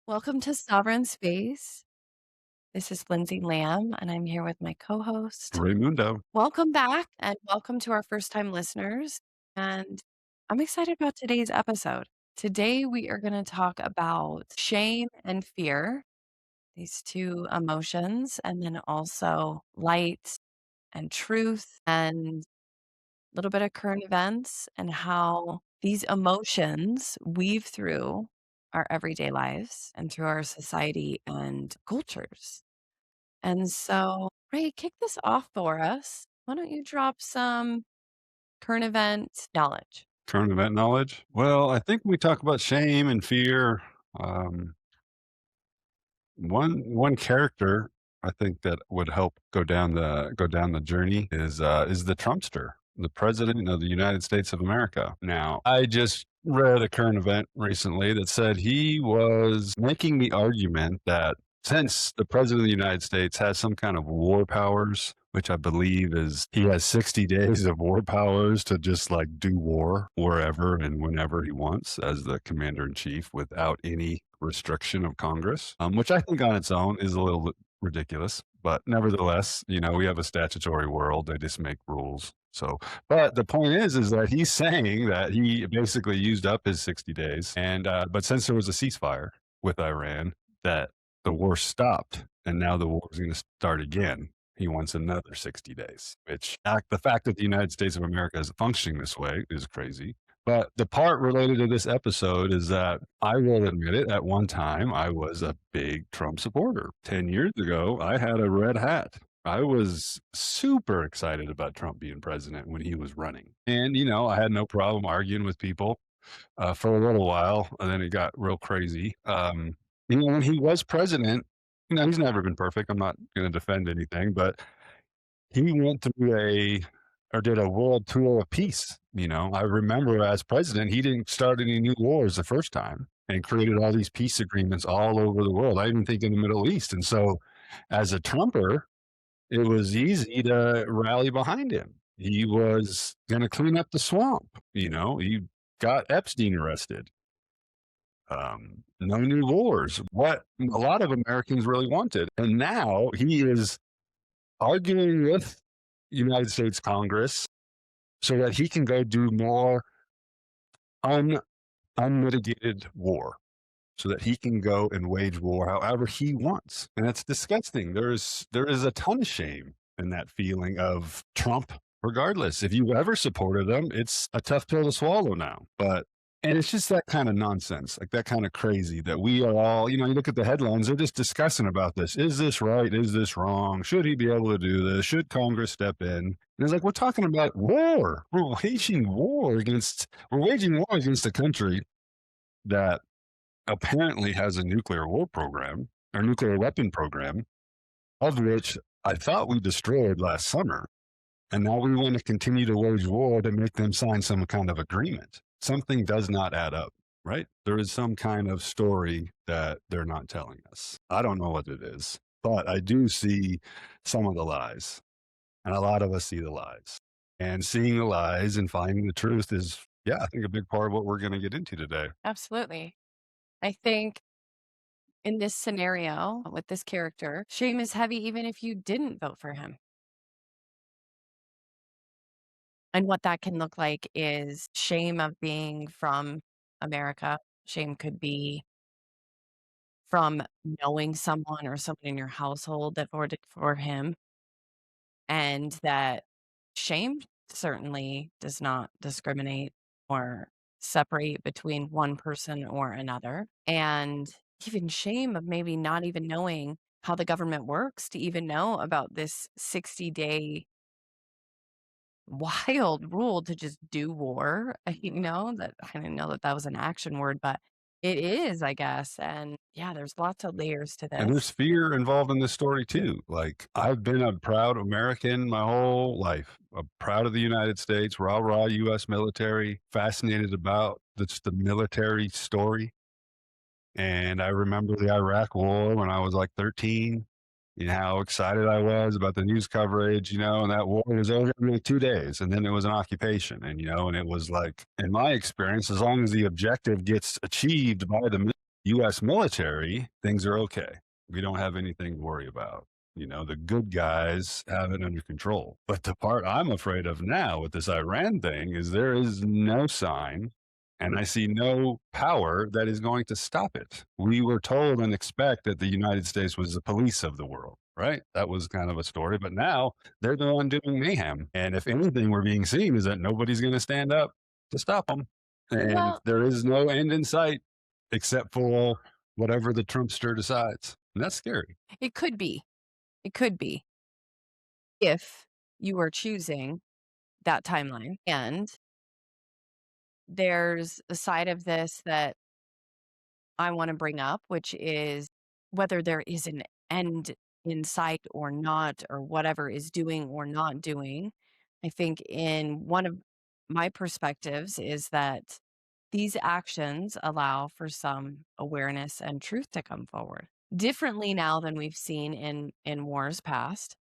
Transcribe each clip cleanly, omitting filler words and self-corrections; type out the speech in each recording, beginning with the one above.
Welcome to Sovereign Space. This is Lindsey Lamb, and I'm here with my co host. Raymundo. Welcome back, and welcome to our first time listeners. And I'm excited about today's episode. Today, we are going to talk about shame and fear, these two emotions, and then also light and truth, and a little bit of current events and how these emotions weave through our everyday lives and through our society and cultures. And so, Ray, kick this off for us. Why don't you drop some current event knowledge? Current event knowledge? Well, I think when we talk about shame and fear, um, one character I think that would help go down the journey is the Trumpster, the president of the United States of America. Now, I just read a current event recently that said he was making the argument that since the president of the United States has some kind of war powers, which I believe is he has 60 days of war powers to just like do war wherever and whenever he wants as the commander in chief without any restriction of Congress, which I think on its own is a little ridiculous. But nevertheless, we have a statutory world. They just make rules. So, but the point is that he's saying that he basically used up his 60 days. And, but since there was a ceasefire with Iran, that the war stopped and now the war is going to start again. He wants another 60 days, which the fact that the United States of America is functioning this way is crazy. But the part related to this episode is that I will admit it, at one time, I was a big Trump supporter. 10 years ago, I had a red hat. I was super excited about Trump being president when he was running. And, I had no problem arguing with people for a little while. And then it got real crazy. When he was president, he's never been perfect. I'm not going to defend anything, but he went through did a world tour of peace. I remember as president, he didn't start any new wars the first time and created all these peace agreements all over the world. I even think in the Middle East. And so as a Trumper, it was easy to rally behind him. He was going to clean up the swamp. He got Epstein arrested. No new wars, what a lot of Americans really wanted. And now he is arguing with United States Congress so that he can go do more unmitigated war, so that he can go and wage war however he wants. And that's disgusting. There is a ton of shame in that feeling of Trump. Regardless, if you ever supported him, it's a tough pill to swallow now. And it's just that kind of nonsense, like that kind of crazy that we are all, you look at the headlines, they're just discussing about this. Is this right? Is this wrong? Should he be able to do this? Should Congress step in? And it's like, we're talking about war. We're waging war against a country that apparently has a nuclear war program or nuclear weapon program, of which I thought we destroyed last summer. And now we want to continue to wage war to make them sign some kind of agreement. Something does not add up, right? There is some kind of story that they're not telling us. I don't know what it is, but I do see some of the lies. And a lot of us see the lies. And seeing the lies and finding the truth is, I think a big part of what we're going to get into today. Absolutely. I think in this scenario with this character, shame is heavy even if you didn't vote for him. And what that can look like is shame of being from America. Shame could be from knowing someone or someone in your household that voted for him. And that shame certainly does not discriminate or separate between one person or another. And even shame of maybe not even knowing how the government works to even know about this 60-day wild rule to just do war. That I didn't know that that was an action word, but it is, I guess. And yeah, there's lots of layers to And this. there's fear involved in this story too. Like, I've been a proud American my whole life. I'm proud of the United States, rah rah U.S. military, fascinated about the military story. And I remember the Iraq War when I was like 13. How excited I was about the news coverage, and that war was over in like 2 days, and then it was an occupation, and it was like, in my experience, as long as the objective gets achieved by the US military, things are okay. We don't have anything to worry about. The good guys have it under control. But the part I'm afraid of now with this Iran thing is there is no sign and I see no power that is going to stop it. We were told and expect that the United States was the police of the world, right? That was kind of a story. But now they're the one doing mayhem. And if anything we're being seen is that nobody's going to stand up to stop them. And Well, there is no end in sight except for whatever the Trumpster decides. And that's scary. it could be. It could be if you were choosing that timeline. And there's a side of this that I want to bring up, which is whether there is an end in sight or not, or whatever is doing or not doing. I think in one of my perspectives is that these actions allow for some awareness and truth to come forward differently now than we've seen in wars past.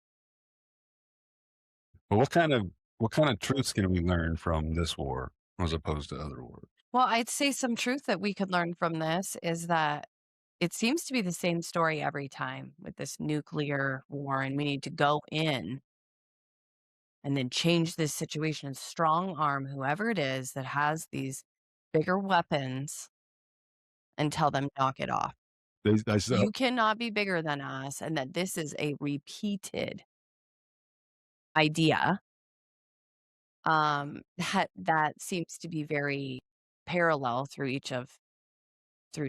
But what kind of truths can we learn from this war as opposed to other wars? Well, I'd say some truth that we could learn from this is that it seems to be the same story every time with this nuclear war, and we need to go in and then change this situation and strong arm whoever it is that has these bigger weapons and tell them, knock it off. I saw You cannot be bigger than us, and that this is a repeated idea. That seems to be very parallel through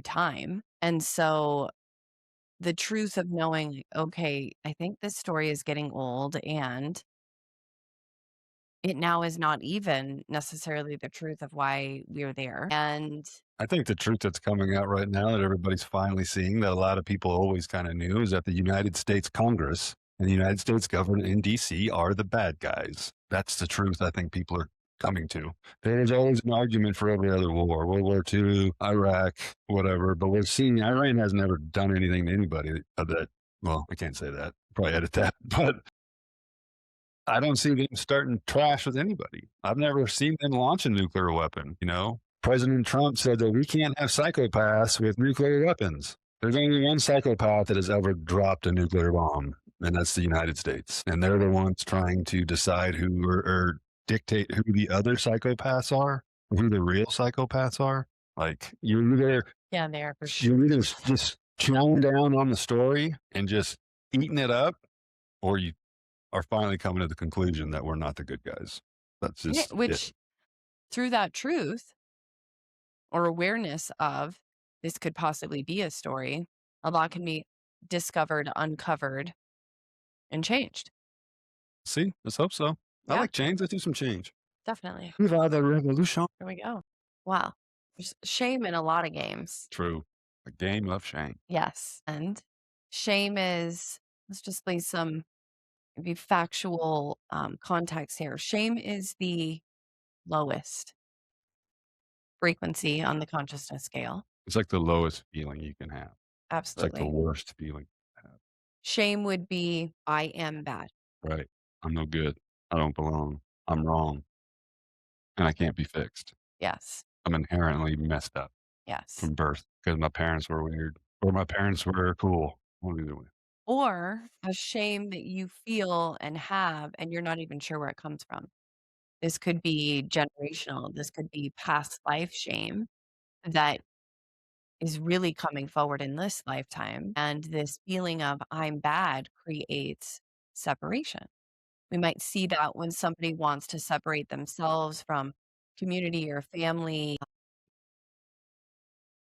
time. And so the truth of knowing, like, okay, I think this story is getting old and it now is not even necessarily the truth of why we're there. And I think the truth that's coming out right now that everybody's finally seeing that a lot of people always kind of knew is that the United States Congress and the United States government in DC are the bad guys. That's the truth I think people are coming to. There's always an argument for every other war, World War II, Iraq, whatever, but we're seeing Iran has never done anything to anybody that, well, I can't say that, probably edit that, but I don't see them starting trash with anybody. I've never seen them launch a nuclear weapon. President Trump said that we can't have psychopaths with nuclear weapons. There's only one psychopath that has ever dropped a nuclear bomb, and that's the United States. And they're the ones trying to decide who or dictate who the other psychopaths are, who the real psychopaths are. Like yeah, they are for sure. you're either just chowing down on the story and just eating it up, or you are finally coming to the conclusion that we're not the good guys. That's Yeah, just it. which through that truth or awareness of this could possibly be a story, a lot can be discovered, uncovered, and changed. See, let's hope so. I Yeah, like change. Let's do some change. definitely. Viva the revolution. There we go. Wow. There's shame in a lot of games. True. A game of shame. Yes. And shame is, let's just lay some maybe factual context here. Shame is the lowest frequency on the consciousness scale. It's like the lowest feeling you can have. It's like the Absolutely. worst feeling you can have. Shame would be, I am bad. Right. I'm no good. I don't belong. I'm wrong. And I can't be fixed. Yes. I'm inherently messed up Yes. from birth because my parents were weird or my parents were cool. One either way. Or a shame that you feel and have, and you're not even sure where it comes from. This could be generational. This could be past life shame that is really coming forward in this lifetime. And this feeling of I'm bad creates separation. We might see that when somebody wants to separate themselves from community or family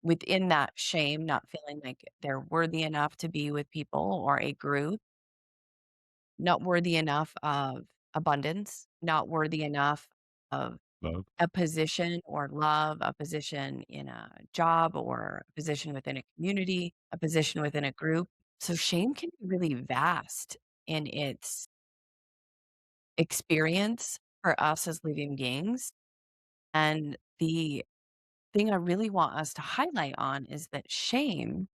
within that shame, not feeling like they're worthy enough to be with people or a group, not worthy enough of abundance, not worthy enough of Love. a position or love, a position in a job or a position within a community, a position within a group. So shame can be really vast in its experience for us as living beings. And the thing I really want us to highlight on is that shame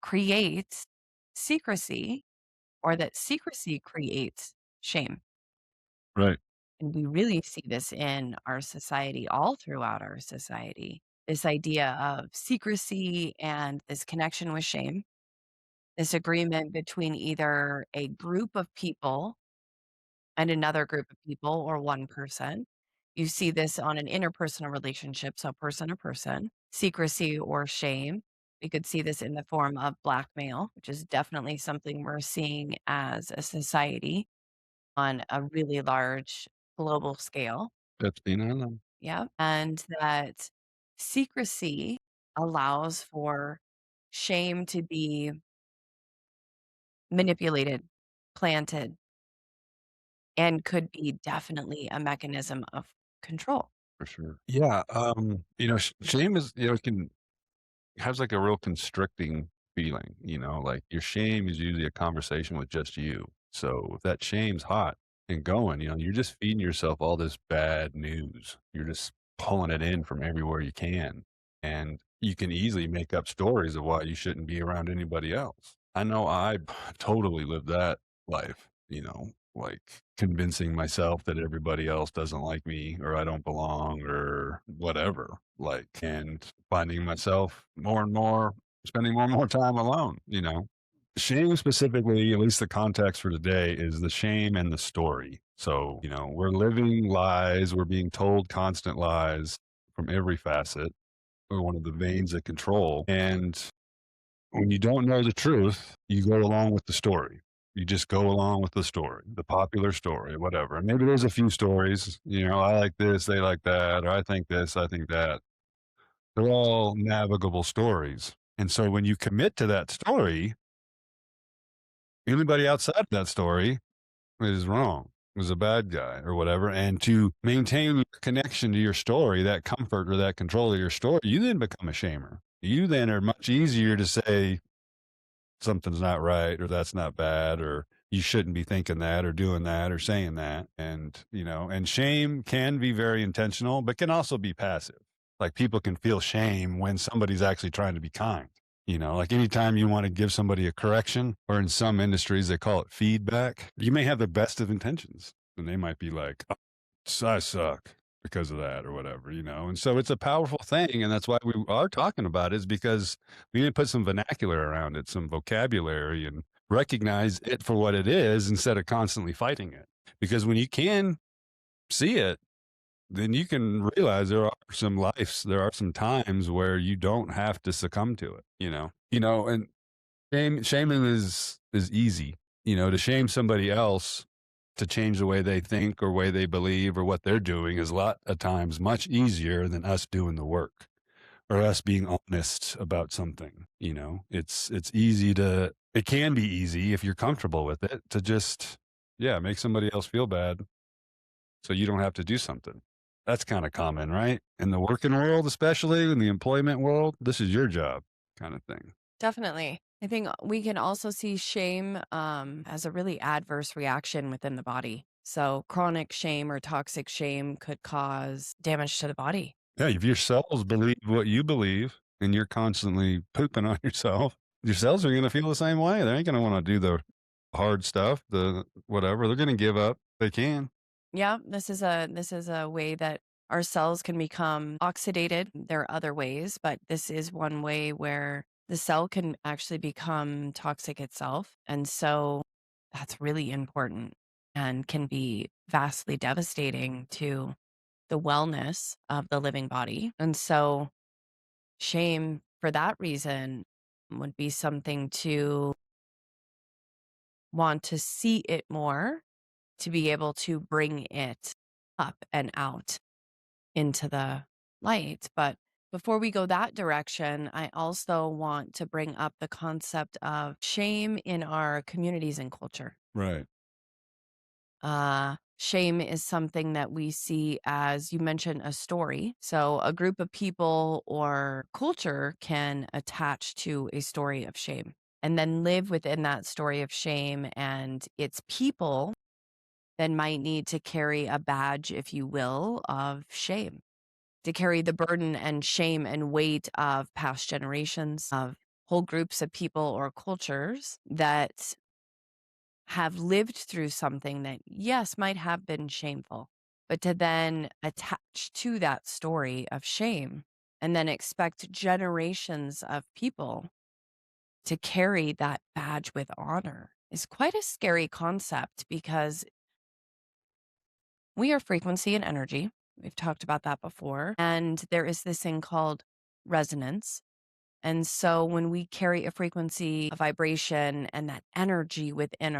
creates secrecy, or that secrecy creates shame. Right. And we really see this in our society, all throughout our society. this idea of secrecy and this connection with shame, this agreement between either a group of people and another group of people or one person. You see this on an interpersonal relationship, so person to person, secrecy or shame. We could see this in the form of blackmail, which is definitely something we're seeing as a society on a really large global scale. That's being on. Yeah. And that secrecy allows for shame to be manipulated, planted, and could be definitely a mechanism of control. For sure. Yeah, shame is, it can has like a real constricting feeling, like your shame is usually a conversation with just you. So if that shame's hot and going, you're just feeding yourself all this bad news. You're just pulling it in from everywhere you can. And you can easily make up stories of why you shouldn't be around anybody else. I know I totally lived that life, like convincing myself that everybody else doesn't like me or I don't belong or whatever. Like, and finding myself more and more spending more and more time alone. Shame specifically, at least the context for today, is the shame and the story. So, we're living lies, we're being told constant lies from every facet. We're one of the veins of control. And when you don't know the truth, you go along with the story. You just go along with the story, the popular story, whatever. And maybe there's a few stories, I like this, they like that, or I think this, I think that. They're all navigable stories. And so when you commit to that story, anybody outside of that story is wrong, is a bad guy or whatever. And to maintain connection to your story, that comfort or that control of your story, you then become a shamer. You then are much easier to say something's not right or that's not bad or you shouldn't be thinking that or doing that or saying that. And shame can be very intentional, but can also be passive. Like people can feel shame when somebody's actually trying to be kind. Like anytime you want to give somebody a correction, or in some industries, they call it feedback, you may have the best of intentions and they might be like, oh, I suck because of that or whatever. And so it's a powerful thing. And that's why we are talking about it, is because we need to put some vernacular around it, some vocabulary, and recognize it for what it is instead of constantly fighting it. Because when you can see it, then you can realize there are some times where you don't have to succumb to it. And shaming is easy, to shame somebody else to change the way they think or way they believe or what they're doing is a lot of times much easier than us doing the work or us being honest about something. It can be easy if you're comfortable with it to just, yeah, make somebody else feel bad so you don't have to do something. That's kind of common, right? In the working world, especially in the employment world, this is your job kind of thing. Definitely. I think we can also see shame as a really adverse reaction within the body. So, chronic shame or toxic shame could cause damage to the body. Yeah, if your cells believe what you believe and you're constantly pooping on yourself, your cells are going to feel the same way. They ain't going to want to do the hard stuff, the whatever. They're going to give up. They can. Yeah, this is a way that our cells can become oxidated. There are other ways, but this is one way where the cell can actually become toxic itself. And so that's really important and can be vastly devastating to the wellness of the living body. And so shame for that reason would be something to want to see it more, to be able to bring it up and out into the light. But before we go that direction, I also want to bring up the concept of shame in our communities and culture. Right. Shame is something that we see as you mentioned a story. So a group of people or culture can attach to a story of shame and then live within that story of shame. And its people then might need to carry a badge, if you will, of shame, to carry the burden and shame and weight of past generations, of whole groups of people or cultures that have lived through something that, yes, might have been shameful, but to then attach to that story of shame and then expect generations of people to carry that badge with honor is quite a scary concept because we are frequency and energy. We've talked about that before. And there is this thing called resonance. And so when we carry a frequency, a vibration, and that energy within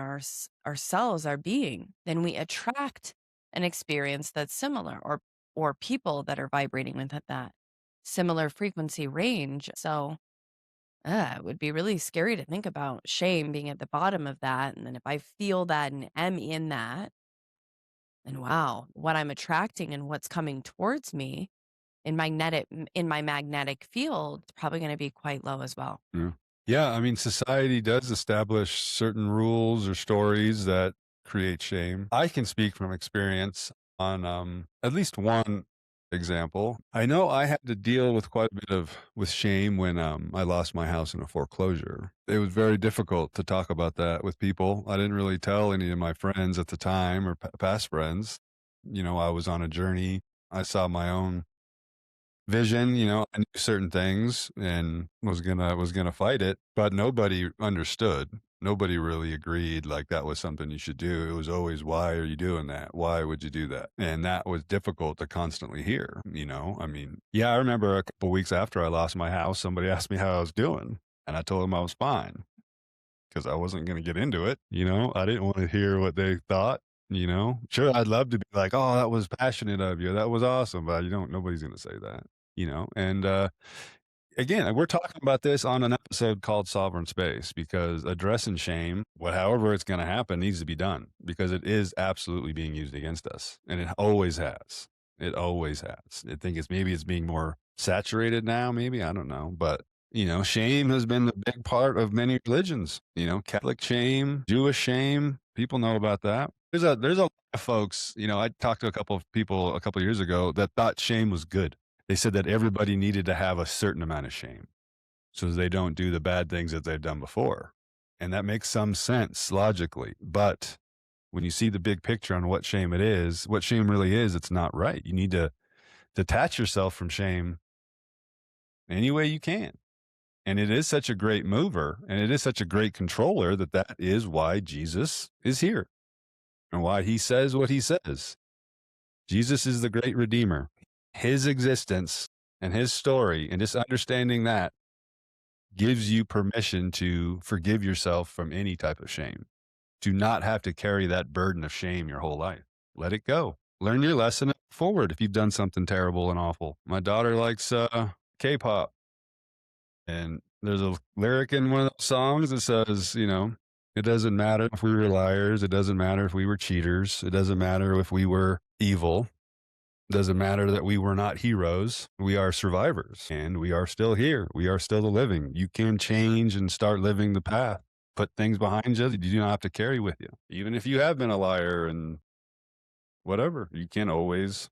ourselves, our being, then we attract an experience that's similar or people that are vibrating with that similar frequency range. So it would be really scary to think about shame being at the bottom of that. And then if I feel that and am in that, and wow, what I'm attracting and what's coming towards me in my magnetic field is probably going to be quite low as well. Yeah. Yeah, I mean, society does establish certain rules or stories that create shame. I can speak from experience on at least one example. I know I had to deal with quite a bit of with shame when I lost my house in a foreclosure. It was very difficult to talk about that with people. I didn't really tell any of my friends at the time or past friends. You know, I was on a journey. I saw my own vision, you know, I knew certain things and was gonna fight it, but nobody understood. Nobody really agreed like that was something you should do. It was always, "Why are you doing that? Why would you do that?" And that was difficult to constantly hear, you know? I mean, yeah, I remember a couple weeks after I lost my house, somebody asked me how I was doing, and I told them I was fine because I wasn't gonna get into it, you know? I didn't wanna hear what they thought, you know? Sure, I'd love to be like, "Oh, that was passionate of you. That was awesome," but you don't nobody's gonna say that, you know? And, again, we're talking about this on an episode called Sovereign Space because addressing shame, however it's gonna happen, needs to be done because it is absolutely being used against us, and it always has. It always has. I think it's being more saturated now, maybe, I don't know, but you know, shame has been the big part of many religions, you know, Catholic shame, Jewish shame, people know about that. There's a lot of folks, you know, I talked to a couple of people a couple of years ago that thought shame was good. They said that everybody needed to have a certain amount of shame so they don't do the bad things that they've done before. And that makes some sense logically, but when you see the big picture on what shame it is, what shame really is, it's not right. You need to detach yourself from shame any way you can. And it is such a great mover and it is such a great controller that that is why Jesus is here and why he says what he says. Jesus is the great redeemer. His existence and his story and just understanding that gives you permission to forgive yourself from any type of shame, to not have to carry that burden of shame your whole life. Let it go. Learn your lesson and move forward if you've done something terrible and awful. My daughter likes K-pop. And there's a lyric in one of those songs that says, you know, it doesn't matter if we were liars. It doesn't matter if we were cheaters. It doesn't matter if we were evil. It doesn't matter that we were not heroes. We are survivors and we are still here. We are still the living. You can change and start living the path. Put things behind you that you do not have to carry with you. Even if you have been a liar and whatever, you can always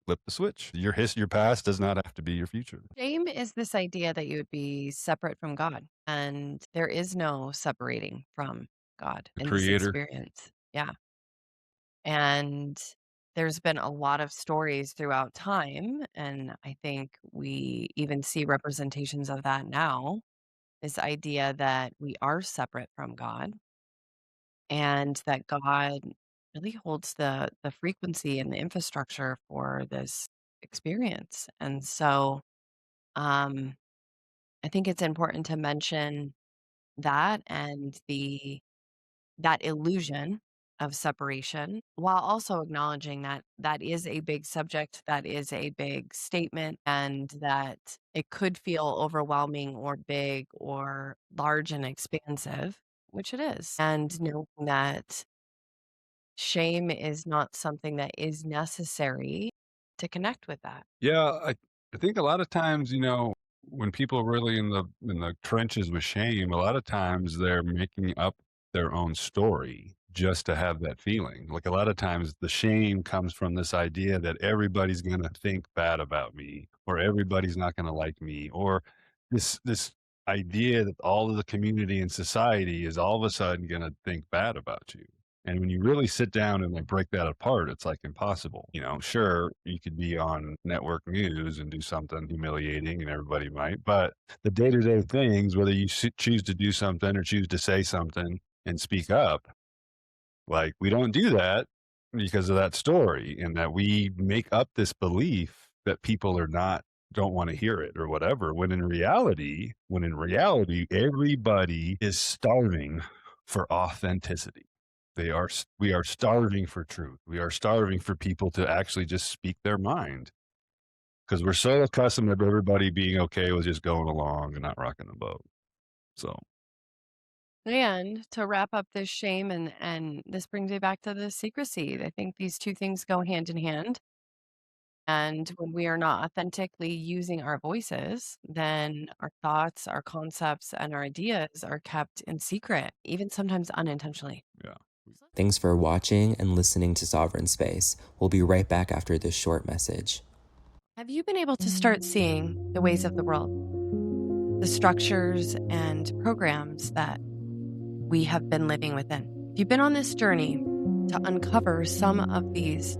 flip the switch. Your past does not have to be your future. Shame is this idea that you would be separate from God, and there is no separating from God The in this creator. experience. Yeah. And there's been a lot of stories throughout time, and I think we even see representations of that now. This idea that we are separate from God and that God really holds the frequency and the infrastructure for this experience. And so um I think it's important to mention that and the that illusion of separation while also acknowledging that that is a big subject, that is a big statement, and that it could feel overwhelming or big or large and expansive, which it is. And knowing that shame is not something that is necessary to connect with that. Yeah, I think a lot of times, you know, when people are really in the trenches with shame, a lot of times they're making up their own story just to have that feeling. Like a lot of times the shame comes from this idea that everybody's going to think bad about me or everybody's not going to like me or this idea that all of the community and society is all of a sudden going to think bad about you. And when you really sit down and like break that apart, it's like impossible. Sure, you could be on network news and do something humiliating and everybody might, but the day to day things, whether you choose to do something or choose to say something and speak up, like we don't do that because of that story and that we make up this belief that people are not don't want to hear it or whatever when in reality everybody is starving for authenticity. We are starving for truth. We are starving for people to actually just speak their mind because we're so accustomed to everybody being okay with just going along and not rocking the boat. So, And to wrap up this shame and this brings me back to the secrecy. I think these two things go hand in hand. And when we are not authentically using our voices, then our thoughts, our concepts, and our ideas are kept in secret, even sometimes unintentionally. yeah. Thanks for watching and listening to Sovereign Space. We'll be right back after this short message. Have you been able to start seeing the ways of the world, the structures and programs that we have been living within? If you've been on this journey to uncover some of these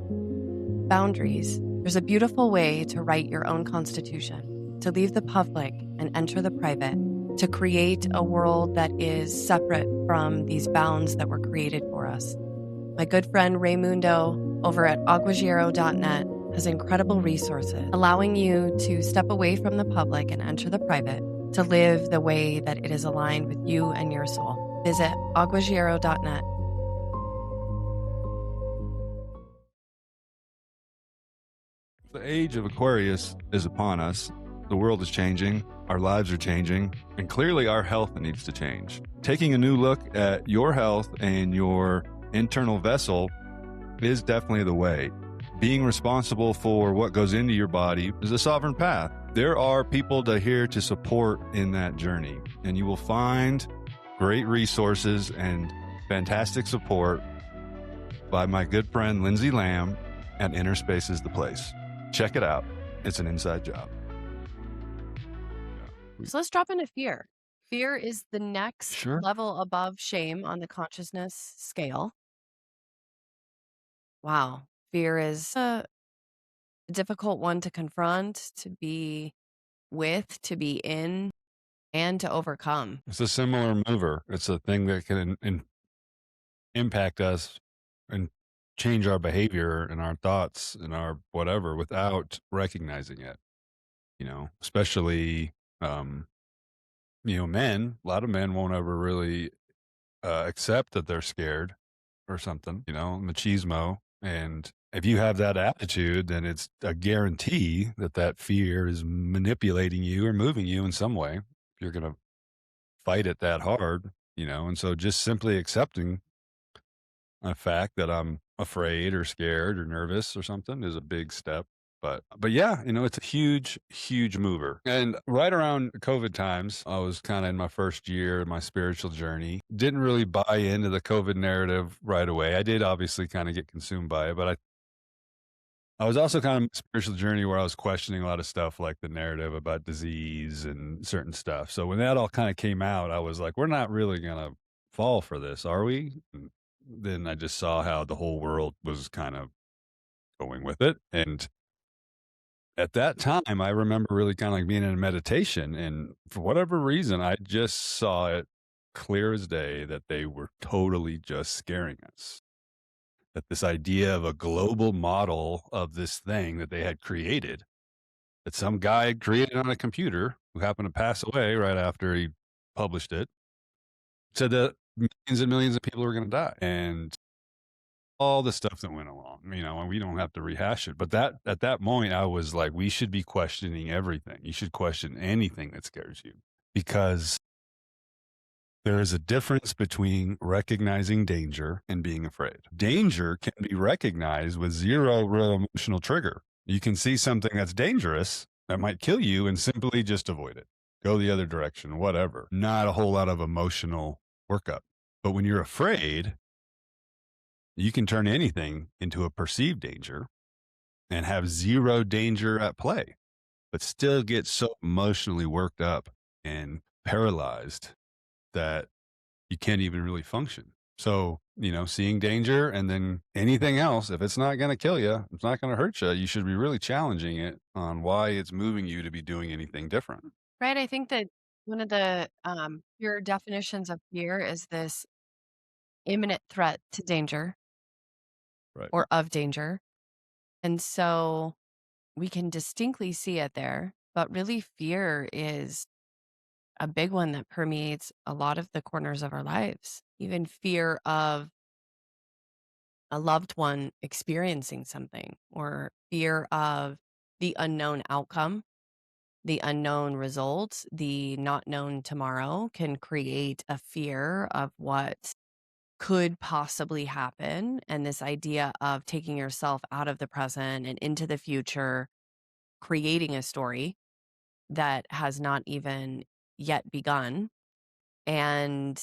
boundaries, there's a beautiful way to write your own constitution, to leave the public and enter the private, to create a world that is separate from these bounds that were created for us. My good friend Raymundo over at aguadiero.net has incredible resources allowing you to step away from the public and enter the private to live the way that it is aligned with you and your soul. Visit aguadiero.net. The age of Aquarius is upon us. The world is changing, our lives are changing, and clearly our health needs to change. Taking a new look at your health and your internal vessel is definitely the way. Being responsible for what goes into your body is a sovereign path. There are people here to support in that journey, and you will find great resources and fantastic support by my good friend Lindsey at Inner Space is the Place. Check it out. It's an inside job. So let's drop into fear. Fear is the next Sure. level above shame on the consciousness scale. Wow. Fear is a difficult one to confront, to be with, to be in, and to overcome. It's a similar mover. It's a thing that can impact us and change our behavior and our thoughts and our whatever without recognizing it. Especially, men. A lot of men won't ever really accept that they're scared or something, machismo. And if you have that attitude, then it's a guarantee that that fear is manipulating you or moving you in some way. If you're going to fight it that hard, and so just simply accepting a fact that I'm afraid or scared or nervous or something is a big step. But yeah, it's a huge, huge mover. And right around COVID times, I was kind of in my first year of my spiritual journey. Didn't really buy into the COVID narrative right away. I did obviously kind of get consumed by it, but I was also kind of in a spiritual journey where I was questioning a lot of stuff like the narrative about disease and certain stuff. So when that all kind of came out, I was like, we're not really going to fall for this, are we? And then I just saw how the whole world was kind of going with it. And at that time, I remember really kind of like being in a meditation. And for whatever reason, I just saw it clear as day that they were totally just scaring us. That this idea of a global model of this thing that they had created, that some guy had created on a computer who happened to pass away right after he published it, said that millions and millions of people were going to die. And all the stuff that went along, and we don't have to rehash it. But that at that moment, I was like, we should be questioning everything. You should question anything that scares you because there is a difference between recognizing danger and being afraid. Danger can be recognized with zero real emotional trigger. You can see something that's dangerous that might kill you and simply just avoid it. Go the other direction, whatever. Not a whole lot of emotional workup. But when you're afraid, you can turn anything into a perceived danger and have zero danger at play, but still get so emotionally worked up and paralyzed that you can't even really function. So seeing danger and then anything else, if it's not going to kill you, it's not going to hurt you, you should be really challenging it on why it's moving you to be doing anything different. Right, I think that one of the, your definitions of fear is this imminent threat to danger Right. or of danger, and so we can distinctly see it there, but really fear is a big one that permeates a lot of the corners of our lives. Even fear of a loved one experiencing something or fear of the unknown outcome, the unknown results, the not known tomorrow can create a fear of what could possibly happen. And this idea of taking yourself out of the present and into the future, creating a story that has not even yet begun. And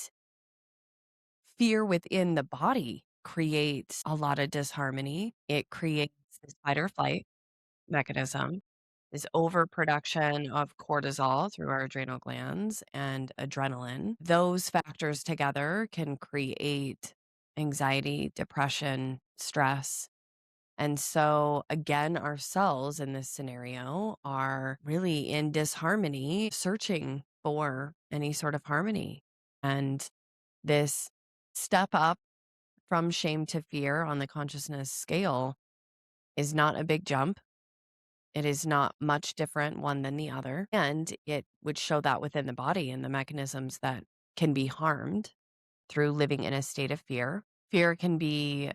fear within the body creates a lot of disharmony. It creates this fight or flight mechanism, this overproduction of cortisol through our adrenal glands and adrenaline. Those factors together can create anxiety, depression, stress. And so, again, our cells in this scenario are really in disharmony, searching for any sort of harmony. And this step up from shame to fear on the consciousness scale is not a big jump. It is not much different one than the other. And it would show that within the body and the mechanisms that can be harmed through living in a state of fear. Fear can be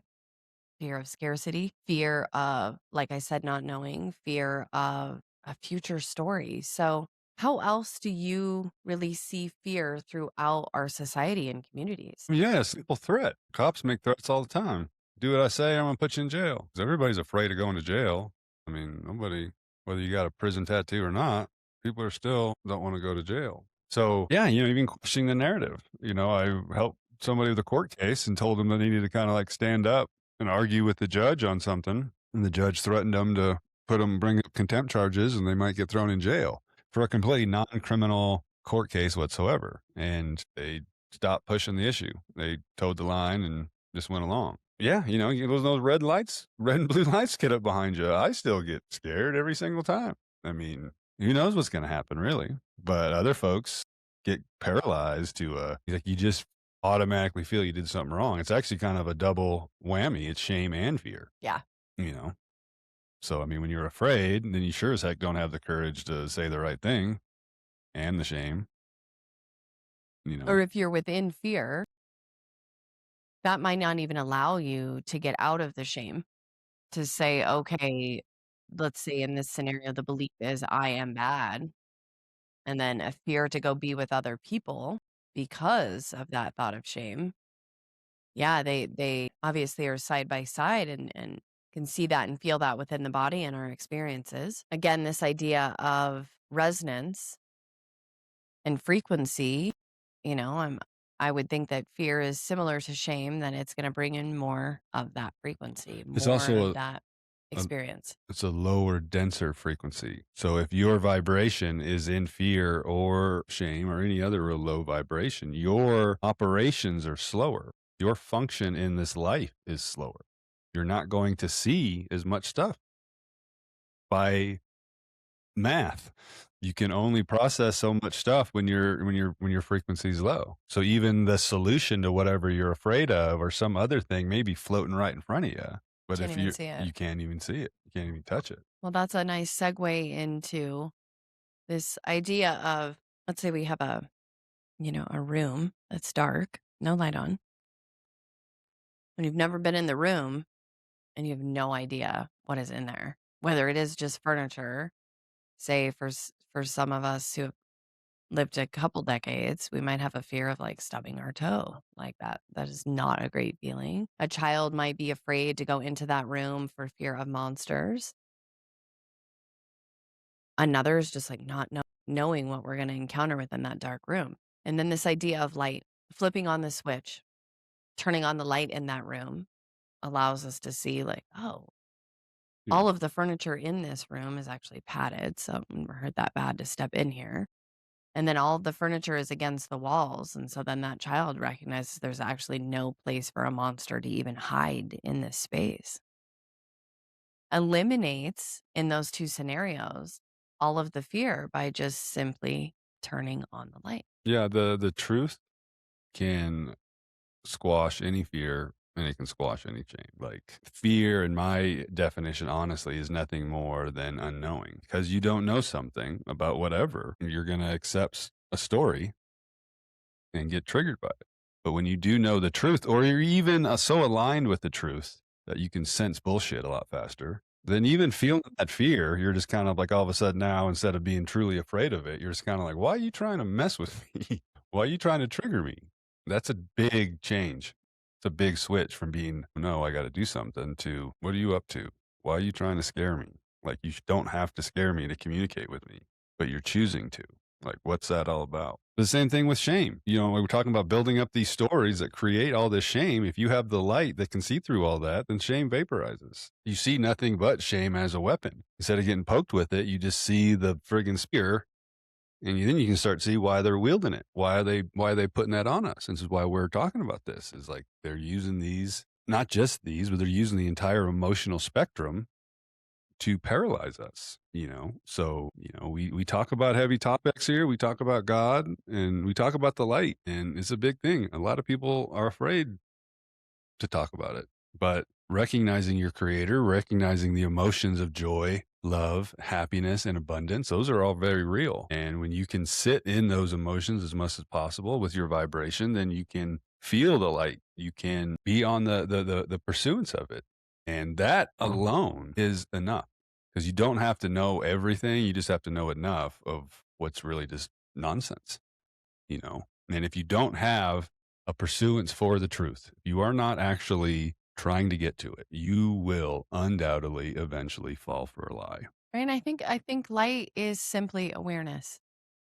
fear of scarcity, fear of, like I said, not knowing, fear of a future story. So, how else do you really see fear throughout our society and communities? Yeah, simple threat. Cops make threats all the time. Do what I say, I'm gonna put you in jail. 'Cause everybody's afraid of going to jail. I mean, nobody, whether you got a prison tattoo or not, people are still don't want to go to jail. So yeah, even questioning the narrative. I helped somebody with a court case and told them that they needed to kind of like stand up and argue with the judge on something, and the judge threatened them to bring up contempt charges, and they might get thrown in jail for a completely non-criminal court case whatsoever. And they stopped pushing the issue. They towed the line and just went along. Yeah, those red lights, red and blue lights get up behind you. I still get scared every single time. I mean, who knows what's going to happen, really? But other folks get paralyzed to, like, you just automatically feel you did something wrong. It's actually kind of a double whammy. It's shame and fear, Yeah. you know? So, I mean, when you're afraid, then you sure as heck don't have the courage to say the right thing and the shame, you know? Or if you're within fear, that might not even allow you to get out of the shame to say, okay, let's say in this scenario, the belief is I am bad. And then a fear to go be with other people because of that thought of shame. Yeah, they obviously are side by side and can see that and feel that within the body and our experiences. Again, this idea of resonance and frequency, I would think that fear is similar to shame, that it's going to bring in more of that frequency, It's more also of that a experience. it's a lower, denser frequency. So if your vibration is in fear or shame or any other real low vibration, your operations are slower. Your function in this life is slower. You're not going to see as much stuff by math. You can only process so much stuff when your frequency is low. So even the solution to whatever you're afraid of or some other thing may be floating right in front of you. But Can't if even see it. you can't even see it. You can't even touch it. Well, that's a nice segue into this idea of, let's say we have a room that's dark, no light on, and you've never been in the room and you have no idea what is in there. Whether it is just furniture, say for some of us who have lived a couple decades, we might have a fear of like stubbing our toe like that. That is not a great feeling. A child might be afraid to go into that room for fear of monsters. Another is just like not knowing what we're going to encounter within that dark room. And then this idea of light, flipping on the switch, turning on the light in that room allows us to see like, oh, Yeah. all of the furniture in this room is actually padded. So I've never heard that bad to step in here. And then all of the furniture is against the walls. And so then that child recognizes there's actually no place for a monster to even hide in this space. Eliminates in those two scenarios all of the fear by just simply turning on the light. Yeah, the truth can squash any fear and it can squash any shame. Like fear, in my definition, honestly, is nothing more than unknowing because you don't know something about whatever. You're going to accept a story and get triggered by it. But when you do know the truth, or you're even so aligned with the truth that you can sense bullshit a lot faster, then even feeling that fear, you're just kind of like all of a sudden now, instead of being truly afraid of it, you're just kind of like, why are you trying to mess with me? Why are you trying to trigger me? That's a big change. It's a big switch from being, no, I got to do something to, what are you up to? Why are you trying to scare me? Like, you don't have to scare me to communicate with me, but you're choosing to. Like, what's that all about? The same thing with shame. You know, we're talking about building up these stories that create all this shame. If you have the light that can see through all that, then shame vaporizes. You see nothing but shame as a weapon. Instead of getting poked with it, you just see the friggin' spear, and then you can start to see why they're wielding it. Why are they putting that on us? And this is why we're talking about this. Is like they're using these, not just these, but they're using the entire emotional spectrum to paralyze us, you know? So, you know, we talk about heavy topics here. We talk about God and we talk about the light, and it's a big thing. A lot of people are afraid to talk about it, but recognizing your creator, recognizing the emotions of joy, love, happiness, and abundance, those are all very real. And when you can sit in those emotions as much as possible with your vibration, then you can feel the light. You can be on the pursuance of it. And that alone is enough because you don't have to know everything. You just have to know enough of what's really just nonsense, you know? And if you don't have a pursuance for the truth, if you are not actually trying to get to it, you will undoubtedly eventually fall for a lie. Right? And I think light is simply awareness.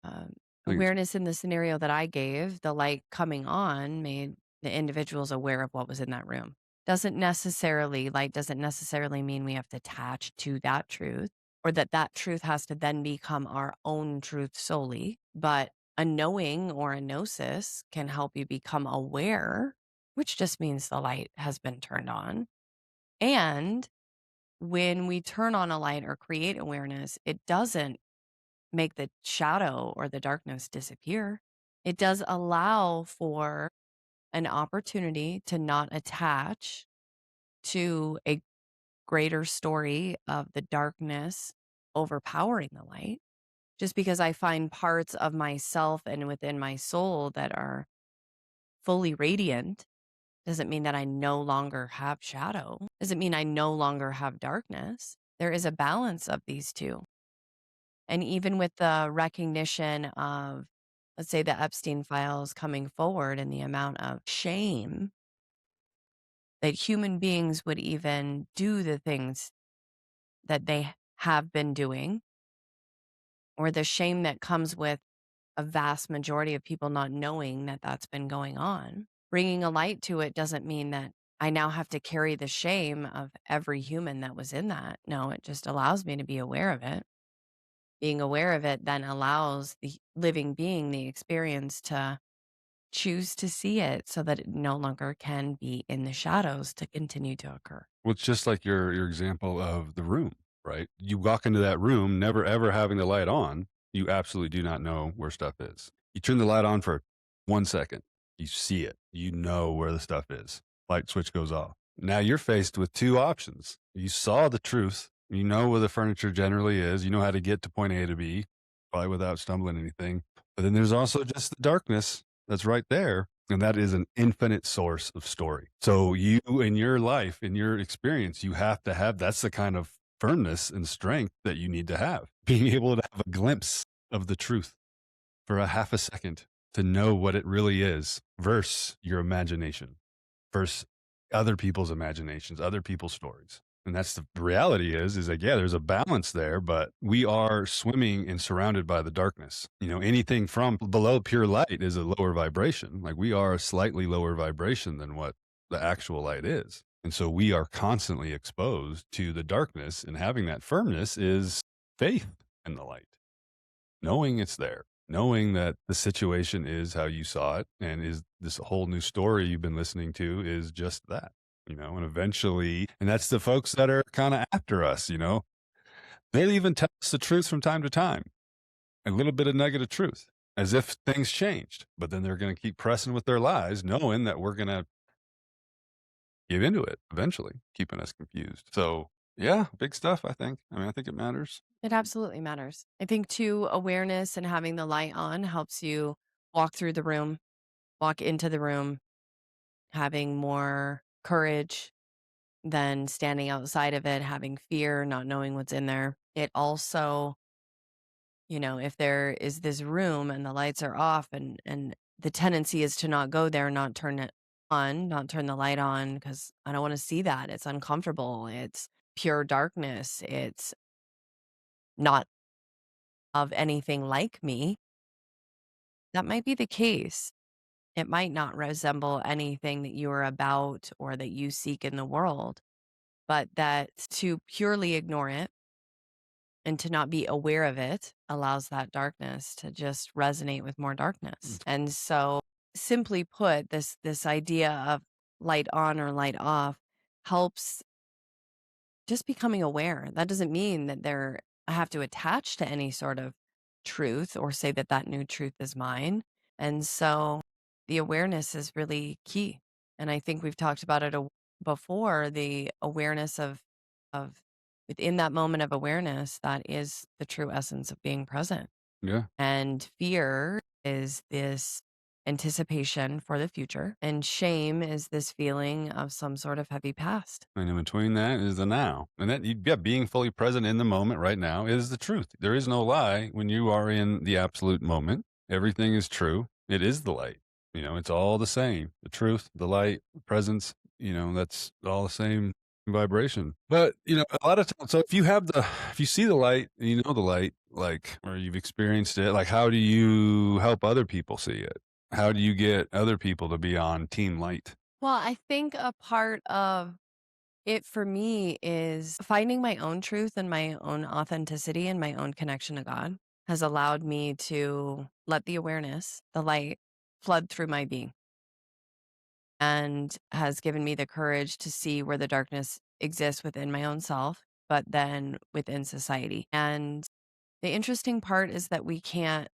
I think it's Awareness in the scenario that I gave, the light coming on made the individuals aware of what was in that room. Light doesn't necessarily mean we have to attach to that truth or that that truth has to then become our own truth solely. But a knowing or a gnosis can help you become aware, which just means the light has been turned on. And when we turn on a light or create awareness, it doesn't make the shadow or the darkness disappear. It does allow for an opportunity to not attach to a greater story of the darkness overpowering the light. Just because I find parts of myself and within my soul that are fully radiant doesn't mean that I no longer have shadow, doesn't mean I no longer have darkness. There is a balance of these two. And even with the recognition of, let's say, the Epstein files coming forward and the amount of shame that human beings would even do the things that they have been doing, or the shame that comes with a vast majority of people not knowing that that's been going on. Bringing a light to it doesn't mean that I now have to carry the shame of every human that was in that. No, it just allows me to be aware of it. Being aware of it then allows the living being the experience to choose to see it so that it no longer can be in the shadows to continue to occur. Well, it's just like your example of the room, right? You walk into that room, never ever having the light on. You absolutely do not know where stuff is. You turn the light on for 1 second. You see it. You know where the stuff is. Light switch goes off. Now you're faced with two options. You saw the truth. You know where the furniture generally is. You know how to get to point A to B, probably without stumbling anything. But then there's also just the darkness that's right there. And that is an infinite source of story. So you, in your life, in your experience, you have to have, that's the kind of firmness and strength that you need to have. Being able to have a glimpse of the truth for a half a second to know what it really is versus your imagination, versus other people's imaginations, other people's stories. And that's the reality is like, yeah, there's a balance there, but we are swimming and surrounded by the darkness. You know, anything from below pure light is a lower vibration. Like we are a slightly lower vibration than what the actual light is. And so we are constantly exposed to the darkness, and having that firmness is faith in the light, knowing it's there. knowing that the situation is how you saw it and is this whole new story you've been listening to is just that, and eventually, and that's the folks that are kind of after us, they'll even tell us the truth from time to time, a little bit of negative truth, as if things changed, but then they're going to keep pressing with their lies, knowing that we're going to give into it eventually, keeping us confused. So, yeah, big stuff, I think. I mean, I think it matters. It absolutely matters. I think too, awareness and having the light on helps you walk through the room, walk into the room, having more courage than standing outside of it, having fear, not knowing what's in there. It also, if there is this room and the lights are off and the tendency is to not go there, not turn it on, not turn the light on because I don't want to see that. It's uncomfortable. It's pure darkness. It's not of anything like me. That might be the case. It might not resemble anything that you are about or that you seek in the world, but that to purely ignore it and to not be aware of it allows that darkness to just resonate with more darkness. And so simply put, this idea of light on or light off helps just becoming aware. That doesn't mean that I have to attach to any sort of truth or say that that new truth is mine. And so the awareness is really key. And I think we've talked about it before, the awareness of within that moment of awareness, that is the true essence of being present. Yeah. And fear is this anticipation for the future, and shame is this feeling of some sort of heavy past. And in between that is the now. And that, yeah, being fully present in the moment right now is the truth. There is no lie when you are in the absolute moment. Everything is true. It is the light. It's all the same. The truth, the light, the presence, that's all the same vibration. But, a lot of times, so if you see the light and you know the light, like, or you've experienced it, like, how do you help other people see it? How do you get other people to be on team light? Well, I think a part of it for me is finding my own truth and my own authenticity and my own connection to God has allowed me to let the awareness, the light, flood through my being and has given me the courage to see where the darkness exists within my own self, but then within society. And the interesting part is that we can't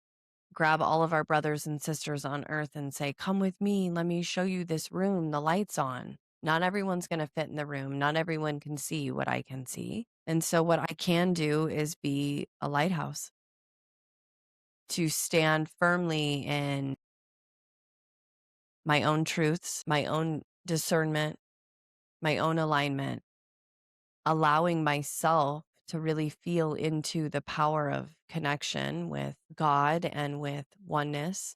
grab all of our brothers and sisters on earth and say, "Come with me, let me show you this room, the light's on." Not everyone's going to fit in the room. Not everyone can see what I can see. And so, what I can do is be a lighthouse to stand firmly in my own truths, my own discernment, my own alignment, allowing myself to really feel into the power of connection with God and with oneness.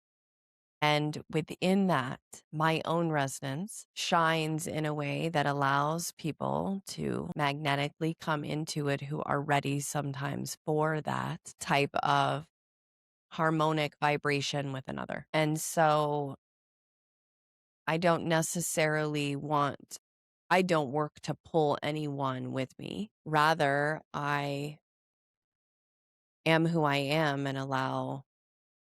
And within that, my own resonance shines in a way that allows people to magnetically come into it who are ready sometimes for that type of harmonic vibration with another. And so I don't necessarily I don't work to pull anyone with me. Rather, I am who I am and allow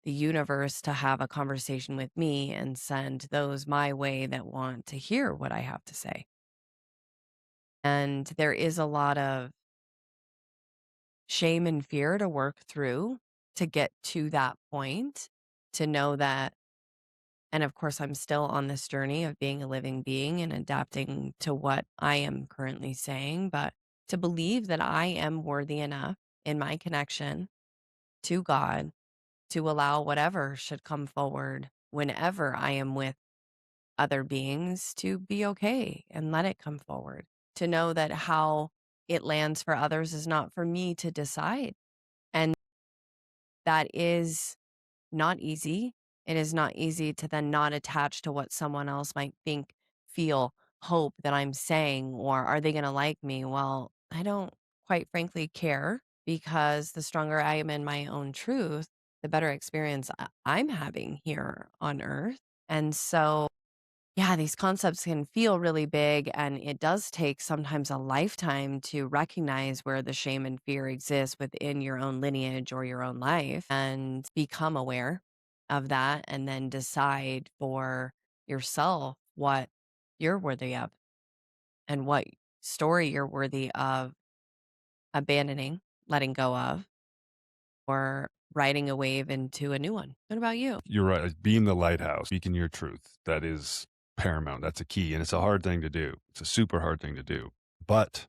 the universe to have a conversation with me and send those my way that want to hear what I have to say. And there is a lot of shame and fear to work through to get to that point, to know that. And of course, I'm still on this journey of being a living being and adapting to what I am currently saying, but to believe that I am worthy enough in my connection to God to allow whatever should come forward whenever I am with other beings to be okay and let it come forward. To know that how it lands for others is not for me to decide. And that is not easy. It is not easy to then not attach to what someone else might think, feel, hope that I'm saying, or are they going to like me? Well, I don't quite frankly care because the stronger I am in my own truth, the better experience I'm having here on earth. And so Yeah, these concepts can feel really big, and it does take sometimes a lifetime to recognize where the shame and fear exists within your own lineage or your own life and become aware of that and then decide for yourself what you're worthy of and what story you're worthy of abandoning, letting go of, or riding a wave into a new one. What about you? You're right. Being the lighthouse, speaking your truth, that is paramount. That's a key. And it's a hard thing to do. It's a super hard thing to do. But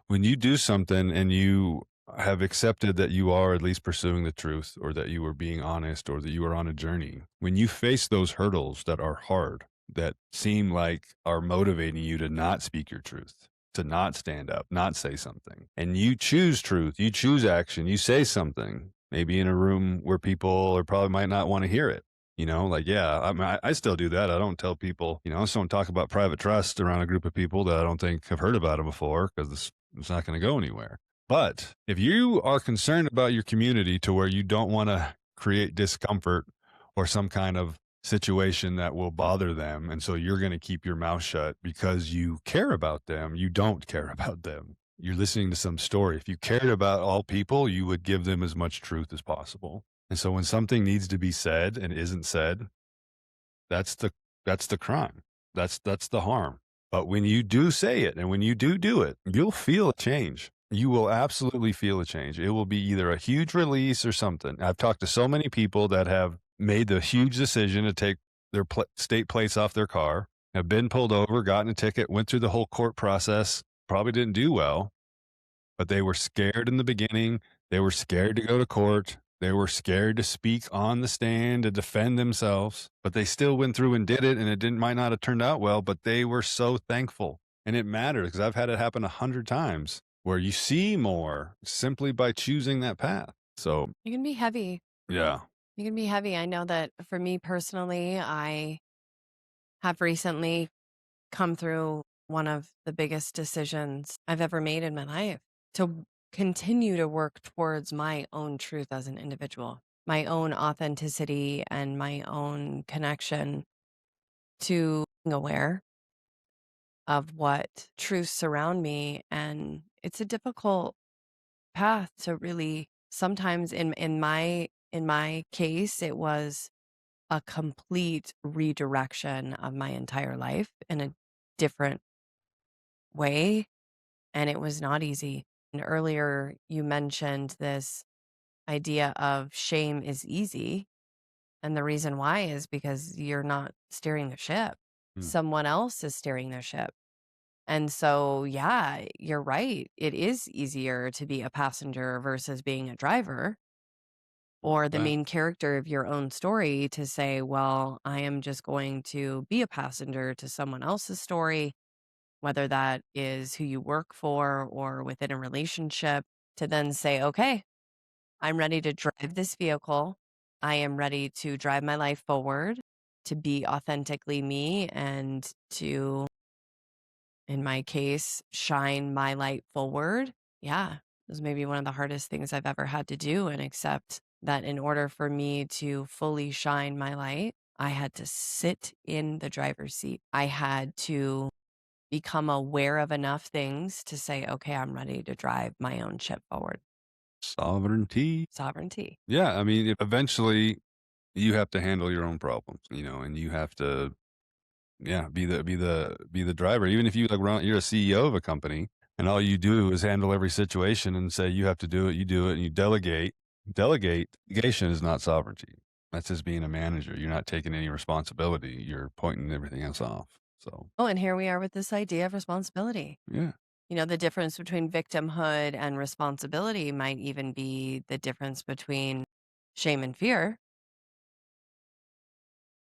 when you do something and you have accepted that you are at least pursuing the truth, or that you are being honest, or that you are on a journey, when you face those hurdles that are hard, that seem like are motivating you to not speak your truth, to not stand up, not say something, and you choose truth, you choose action, you say something, maybe in a room where people or probably might not want to hear it. Like, yeah, I mean, I still do that. I don't tell people, I just don't talk about private trust around a group of people that I don't think have heard about it before, because it's not going to go anywhere. But if you are concerned about your community to where you don't want to create discomfort or some kind of situation that will bother them, and so you're going to keep your mouth shut because you care about them, you don't care about them. You're listening to some story. If you cared about all people, you would give them as much truth as possible. And so when something needs to be said and isn't said, that's the that's the crime. That's the harm. But when you do say it and when you do it, you'll feel a change. You will absolutely feel a change. It will be either a huge release or something. I've talked to so many people that have made the huge decision to take their state plates off their car, have been pulled over, gotten a ticket, went through the whole court process, probably didn't do well, but they were scared in the beginning. They were scared to go to court. They were scared to speak on the stand to defend themselves, but they still went through and did it. And it might not have turned out well, but they were so thankful. And it matters because I've had it happen 100 times where you see more simply by choosing that path. So, You can be heavy. yeah. You can be heavy. I know that for me personally, I have recently come through one of the biggest decisions I've ever made in my life to continue to work towards my own truth as an individual, my own authenticity, and my own connection to being aware of what truths surround me. And it's a difficult path to really sometimes in my case, it was a complete redirection of my entire life in a different way, and it was not easy. And earlier, you mentioned this idea of shame is easy. And the reason why is because you're not steering the ship, Mm. someone else is steering the ship. And so, yeah, you're right. It is easier to be a passenger versus being a driver or the That main character of your own story to say, well, I am just going to be a passenger to someone else's story, whether that is who you work for or within a relationship, to then say, okay, I'm ready to drive this vehicle. I am ready to drive my life forward, to be authentically me, and to, in my case, shine my light forward. Yeah, it was maybe one of the hardest things I've ever had to do and accept that in order for me to fully shine my light, I had to sit in the driver's seat. I had to become aware of enough things to say, okay, I'm ready to drive my own ship forward. sovereignty. Sovereignty. Yeah. I mean, eventually you have to handle your own problems, and you have to, yeah, be the driver. Even if you like you're a CEO of a company and all you do is handle every situation and say you have to do it, you do it, and you delegate. Delegation is not sovereignty. That's just being a manager. You're not taking any responsibility. You're pointing everything else off. So, Oh, and here we are with this idea of responsibility. yeah. The difference between victimhood and responsibility might even be the difference between shame and fear,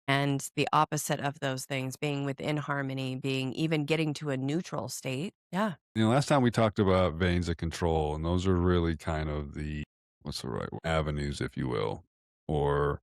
and the opposite of those things being within harmony, being even getting to a neutral state. Yeah. Last time we talked about veins of control, and those are really kind of what's the right word? Avenues, if you will, or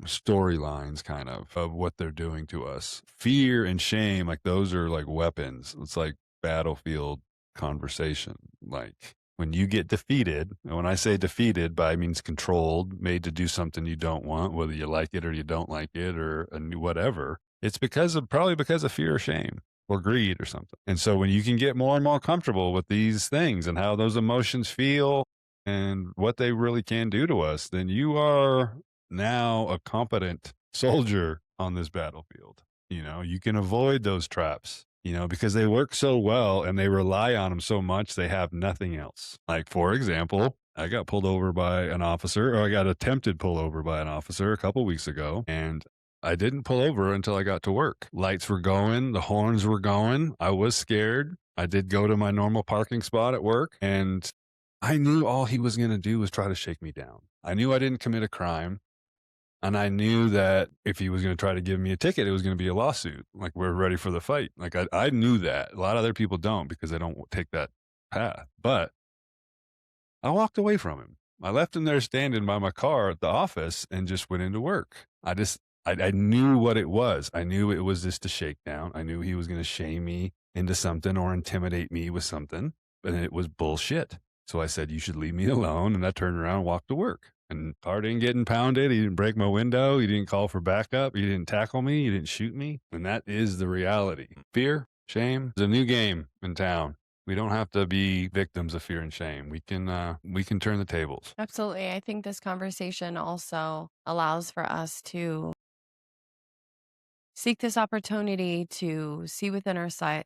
storylines kind of what they're doing to us. Fear and shame, like those are like weapons. It's like battlefield conversation. Like When you get defeated, and when I say defeated, by means controlled, made to do something you don't want, whether you like it or you don't like it or whatever, it's probably because of fear or shame or greed or something. And so when you can get more and more comfortable with these things and how those emotions feel and what they really can do to us, then you are now a competent soldier on this battlefield. You can avoid those traps, because they work so well and they rely on them so much, they have nothing else. Like, for example, I got pulled over by an officer, or I got attempted pull over by an officer a couple weeks ago, and I didn't pull over until I got to work. Lights were going, the horns were going. I was scared. I did go to my normal parking spot at work, and I knew all he was going to do was try to shake me down. I knew I didn't commit a crime. And I knew that if he was going to try to give me a ticket, it was going to be a lawsuit. Like, we're ready for the fight. Like, I knew that. A lot of other people don't because they don't take that path. But I walked away from him. I left him there standing by my car at the office and just went into work. I knew what it was. I knew it was just a shakedown. I knew he was going to shame me into something or intimidate me with something, and it was bullshit. So I said, "You should leave me alone." And I turned around and walked to work. And car didn't get impounded. He didn't break my window. He didn't call for backup. He didn't tackle me. He didn't shoot me. And that is the reality. Fear, shame is a new game in town. We don't have to be victims of fear and shame. We can turn the tables. Absolutely. I think this conversation also allows for us to seek this opportunity to see within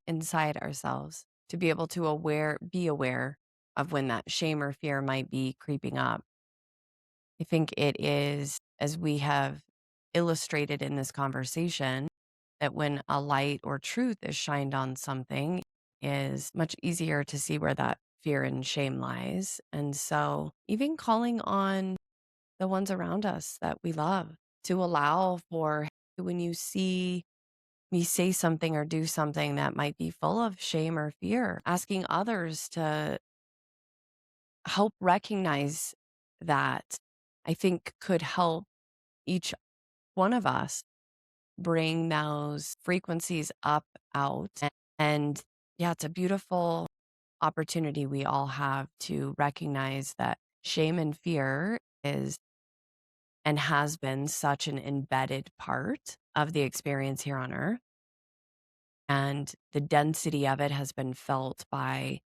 inside ourselves, to be able to be aware of when that shame or fear might be creeping up. I think it is, as we have illustrated in this conversation, that when a light or truth is shined on something, is much easier to see where that fear and shame lies. And so, even calling on the ones around us that we love to allow for when you see me say something or do something that might be full of shame or fear, asking others to help recognize that, I think could help each one of us bring those frequencies up, out. And yeah, it's a beautiful opportunity we all have to recognize that shame and fear is and has been such an embedded part of the experience here on earth. And the density of it has been felt by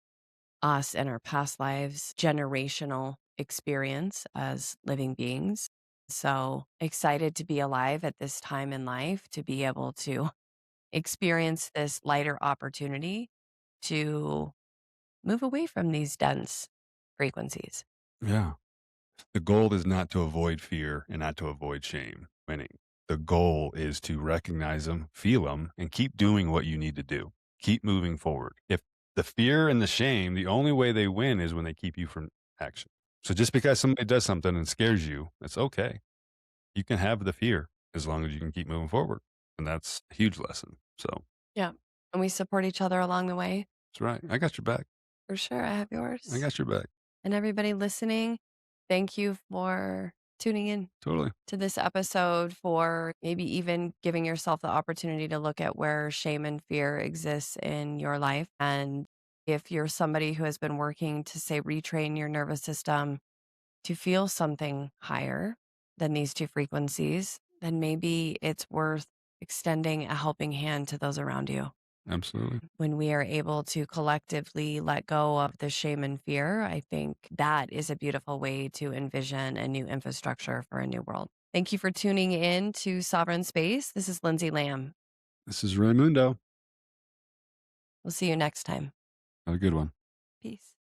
us in our past lives, generational experience as living beings. So excited to be alive at this time in life, to be able to experience this lighter opportunity to move away from these dense frequencies. Yeah. The goal is not to avoid fear and not to avoid shame winning. The goal is to recognize them, feel them, and keep doing what you need to do. Keep moving forward. If the fear and the shame, the only way they win is when they keep you from action. So just because somebody does something and scares you, it's okay. You can have the fear as long as you can keep moving forward. And that's a huge lesson. So Yeah. And we support each other along the way. that's right. I got your back. For sure. I have I yours. got your back. And everybody listening, thank you for tuning in Totally. to this episode, for maybe even giving yourself the opportunity to look at where shame and fear exists in your life. And if you're somebody who has been working to, say, retrain your nervous system to feel something higher than these two frequencies, then maybe it's worth extending a helping hand to those around you. Absolutely. When we are able to collectively let go of the shame and fear, I think that is a beautiful way to envision a new infrastructure for a new world. Thank you for tuning in to Sovereign Space. This is Lindsey Lamb. This is Raymundo. We'll see you next time. Have a good one. Peace.